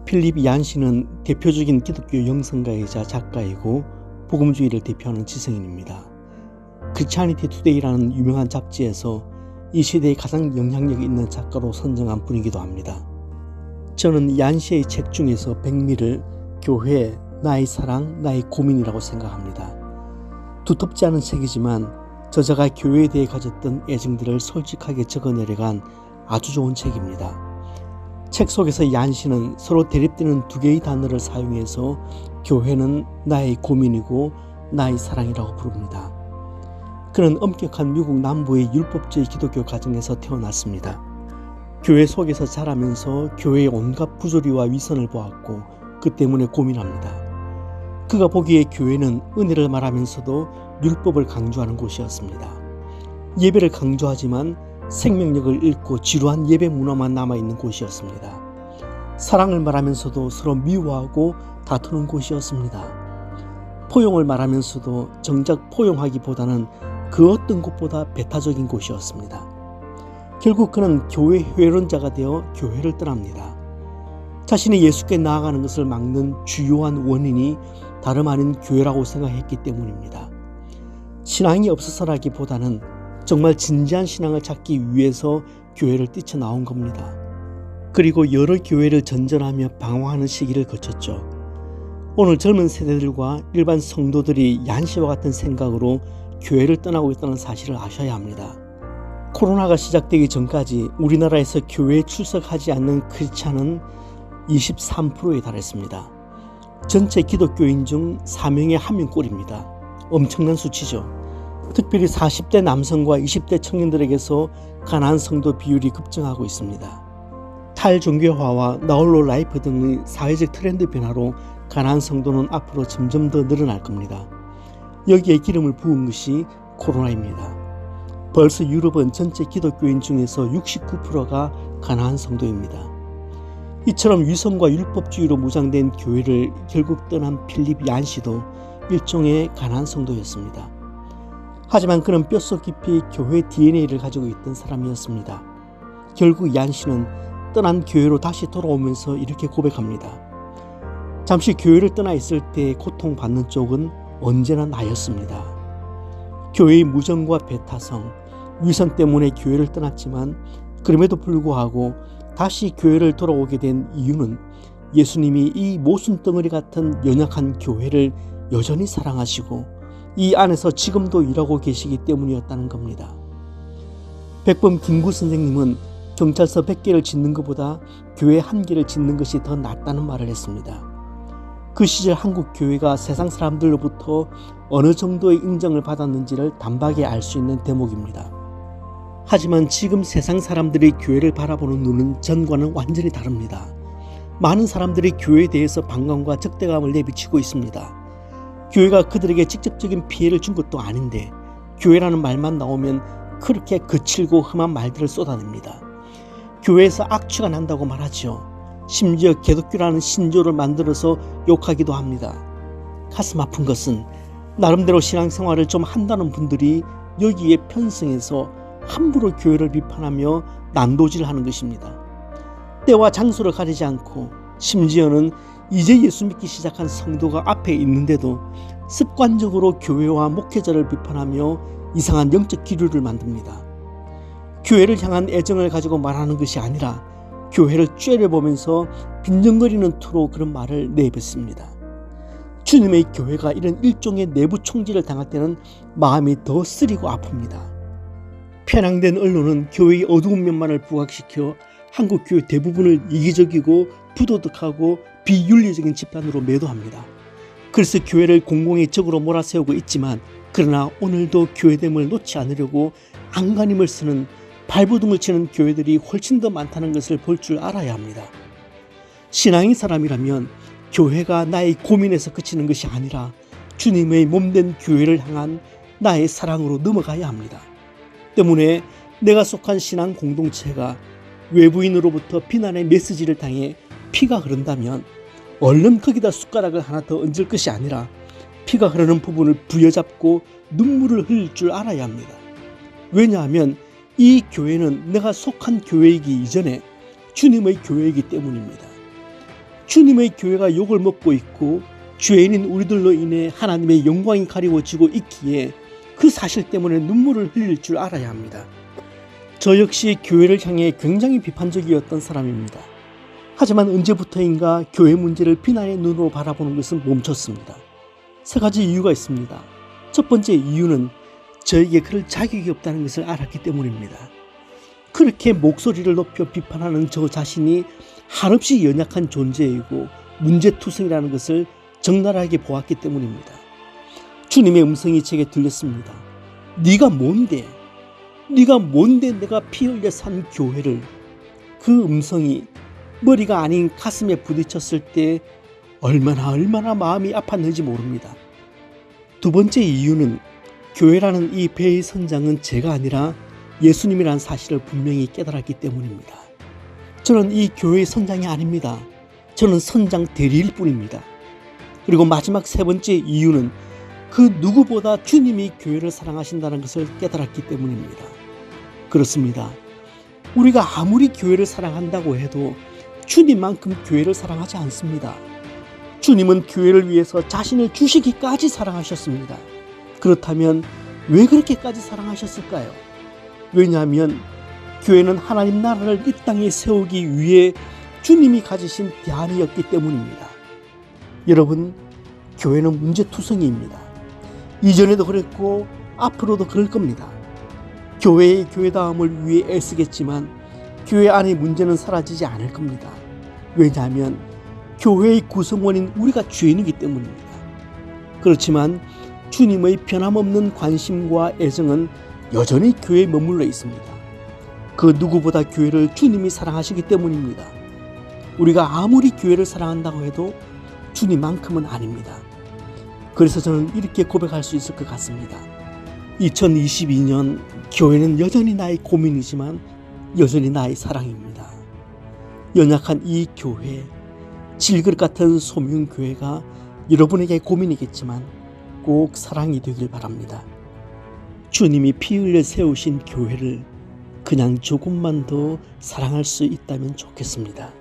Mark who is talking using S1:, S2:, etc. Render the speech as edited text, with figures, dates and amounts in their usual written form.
S1: 필립 얀시는 대표적인 기독교 영성가이자 작가이고 복음주의를 대표하는 지성인입니다. 크리스찬니티 투데이라는 유명한 잡지에서 이 시대에 가장 영향력 있는 작가로 선정한 분이기도 합니다. 저는 얀시의 책 중에서 백미를 교회, 나의 사랑, 나의 고민이라고 생각합니다. 두텁지 않은 책이지만 저자가 교회에 대해 가졌던 애정들을 솔직하게 적어내려간 아주 좋은 책입니다. 책 속에서 얀시는 서로 대립되는 두 개의 단어를 사용해서 교회는 나의 고민이고 나의 사랑이라고 부릅니다. 그는 엄격한 미국 남부의 율법주의 기독교 가정에서 태어났습니다. 교회 속에서 자라면서 교회의 온갖 부조리와 위선을 보았고 그 때문에 고민합니다. 그가 보기에 교회는 은혜를 말하면서도 율법을 강조하는 곳이었습니다. 예배를 강조하지만 생명력을 잃고 지루한 예배 문화만 남아있는 곳이었습니다. 사랑을 말하면서도 서로 미워하고 다투는 곳이었습니다. 포용을 말하면서도 정작 포용하기보다는 그 어떤 곳보다 배타적인 곳이었습니다. 결국 그는 교회 회론자가 되어 교회를 떠납니다. 자신이 예수께 나아가는 것을 막는 주요한 원인이 다름 아닌 교회라고 생각했기 때문입니다. 신앙이 없어서라기보다는 정말 진지한 신앙을 찾기 위해서 교회를 뛰쳐나온 겁니다. 그리고 여러 교회를 전전하며 방황하는 시기를 거쳤죠. 오늘 젊은 세대들과 일반 성도들이 얀시와 같은 생각으로 교회를 떠나고 있다는 사실을 아셔야 합니다. 코로나가 시작되기 전까지 우리나라에서 교회에 출석하지 않는 크리스찬은 23%에 달했습니다. 전체 기독교인 중 4명에 1명꼴입니다. 엄청난 수치죠. 특별히 40대 남성과 20대 청년들에게서 가난한 성도 비율이 급증하고 있습니다. 탈종교화와 나홀로 라이프 등의 사회적 트렌드 변화로 가난한 성도는 앞으로 점점 더 늘어날 겁니다. 여기에 기름을 부은 것이 코로나입니다. 벌써 유럽은 전체 기독교인 중에서 69%가 가난한 성도입니다. 이처럼 위선과 율법주의로 무장된 교회를 결국 떠난 필립 얀시도 일종의 가난한 성도였습니다. 하지만 그는 뼛속 깊이 교회 DNA를 가지고 있던 사람이었습니다. 결국 얀시는 떠난 교회로 다시 돌아오면서 이렇게 고백합니다. 잠시 교회를 떠나 있을 때 고통받는 쪽은 언제나 나였습니다. 교회의 무정과 배타성, 위선 때문에 교회를 떠났지만 그럼에도 불구하고 다시 교회를 돌아오게 된 이유는 예수님이 이 모순덩어리 같은 연약한 교회를 여전히 사랑하시고 이 안에서 지금도 일하고 계시기 때문이었다는 겁니다. 백범 김구 선생님은 경찰서 100개를 짓는 것보다 교회 1개를 짓는 것이 더 낫다는 말을 했습니다. 그 시절 한국 교회가 세상 사람들로부터 어느 정도의 인정을 받았는지를 단박에 알 수 있는 대목입니다. 하지만 지금 세상 사람들이 교회를 바라보는 눈은 전과는 완전히 다릅니다. 많은 사람들이 교회에 대해서 반감과 적대감을 내비치고 있습니다. 교회가 그들에게 직접적인 피해를 준 것도 아닌데 교회라는 말만 나오면 그렇게 거칠고 험한 말들을 쏟아냅니다. 교회에서 악취가 난다고 말하죠. 심지어 기독교라는 신조를 만들어서 욕하기도 합니다. 가슴 아픈 것은 나름대로 신앙생활을 좀 한다는 분들이 여기에 편승해서 함부로 교회를 비판하며 난도질하는 것입니다. 때와 장소를 가리지 않고 심지어는 이제 예수 믿기 시작한 성도가 앞에 있는데도 습관적으로 교회와 목회자를 비판하며 이상한 영적 기류를 만듭니다. 교회를 향한 애정을 가지고 말하는 것이 아니라 교회를 째려보면서 빈정거리는 투로 그런 말을 내뱉습니다. 주님의 교회가 이런 일종의 내부 총질을 당할 때는 마음이 더 쓰리고 아픕니다. 편향된 언론은 교회의 어두운 면만을 부각시켜 한국 교회 대부분을 이기적이고 부도덕하고 비윤리적인 집단으로 매도합니다. 그래서 교회를 공공의 적으로 몰아세우고 있지만 그러나 오늘도 교회됨을 놓지 않으려고 안간힘을 쓰는 발버둥을 치는 교회들이 훨씬 더 많다는 것을 볼 줄 알아야 합니다. 신앙의 사람이라면 교회가 나의 고민에서 그치는 것이 아니라 주님의 몸된 교회를 향한 나의 사랑으로 넘어가야 합니다. 때문에 내가 속한 신앙 공동체가 외부인으로부터 비난의 메시지를 당해 피가 흐른다면 얼른 거기다 숟가락을 하나 더 얹을 것이 아니라 피가 흐르는 부분을 부여잡고 눈물을 흘릴 줄 알아야 합니다. 왜냐하면 이 교회는 내가 속한 교회이기 이전에 주님의 교회이기 때문입니다. 주님의 교회가 욕을 먹고 있고 죄인인 우리들로 인해 하나님의 영광이 가리워지고 있기에 그 사실 때문에 눈물을 흘릴 줄 알아야 합니다. 저 역시 교회를 향해 굉장히 비판적이었던 사람입니다. 하지만 언제부터인가 교회 문제를 비난의 눈으로 바라보는 것은 멈췄습니다. 세 가지 이유가 있습니다. 첫 번째 이유는 저에게 그럴 자격이 없다는 것을 알았기 때문입니다. 그렇게 목소리를 높여 비판하는 저 자신이 한없이 연약한 존재이고 문제투성이라는 것을 적나라하게 보았기 때문입니다. 주님의 음성이 제게 들렸습니다. 네가 뭔데? 네가 뭔데 내가 피 흘려 산 교회를. 그 음성이 머리가 아닌 가슴에 부딪혔을 때 얼마나 마음이 아팠는지 모릅니다. 두 번째 이유는 교회라는 이 배의 선장은 제가 아니라 예수님이라는 사실을 분명히 깨달았기 때문입니다. 저는 이 교회의 선장이 아닙니다. 저는 선장 대리일 뿐입니다. 그리고 마지막 세 번째 이유는 그 누구보다 주님이 교회를 사랑하신다는 것을 깨달았기 때문입니다. 그렇습니다. 우리가 아무리 교회를 사랑한다고 해도 주님만큼 교회를 사랑하지 않습니다. 주님은 교회를 위해서 자신을 주시기까지 사랑하셨습니다. 그렇다면 왜 그렇게까지 사랑하셨을까요? 왜냐하면 교회는 하나님 나라를 이 땅에 세우기 위해 주님이 가지신 대안이었기 때문입니다. 여러분, 교회는 문제투성이입니다. 이전에도 그랬고 앞으로도 그럴 겁니다. 교회의 교회다움을 위해 애쓰겠지만 교회 안의 문제는 사라지지 않을 겁니다. 왜냐하면 교회의 구성원인 우리가 죄인이기 때문입니다. 그렇지만 주님의 변함없는 관심과 애정은 여전히 교회에 머물러 있습니다. 그 누구보다 교회를 주님이 사랑하시기 때문입니다. 우리가 아무리 교회를 사랑한다고 해도 주님만큼은 아닙니다. 그래서 저는 이렇게 고백할 수 있을 것 같습니다. 2022년 교회는 여전히 나의 고민이지만 여전히 나의 사랑입니다. 연약한 이 교회, 질그릇 같은 소명교회가 여러분에게 고민이겠지만 꼭 사랑이 되길 바랍니다. 주님이 피 흘려 세우신 교회를 그냥 조금만 더 사랑할 수 있다면 좋겠습니다.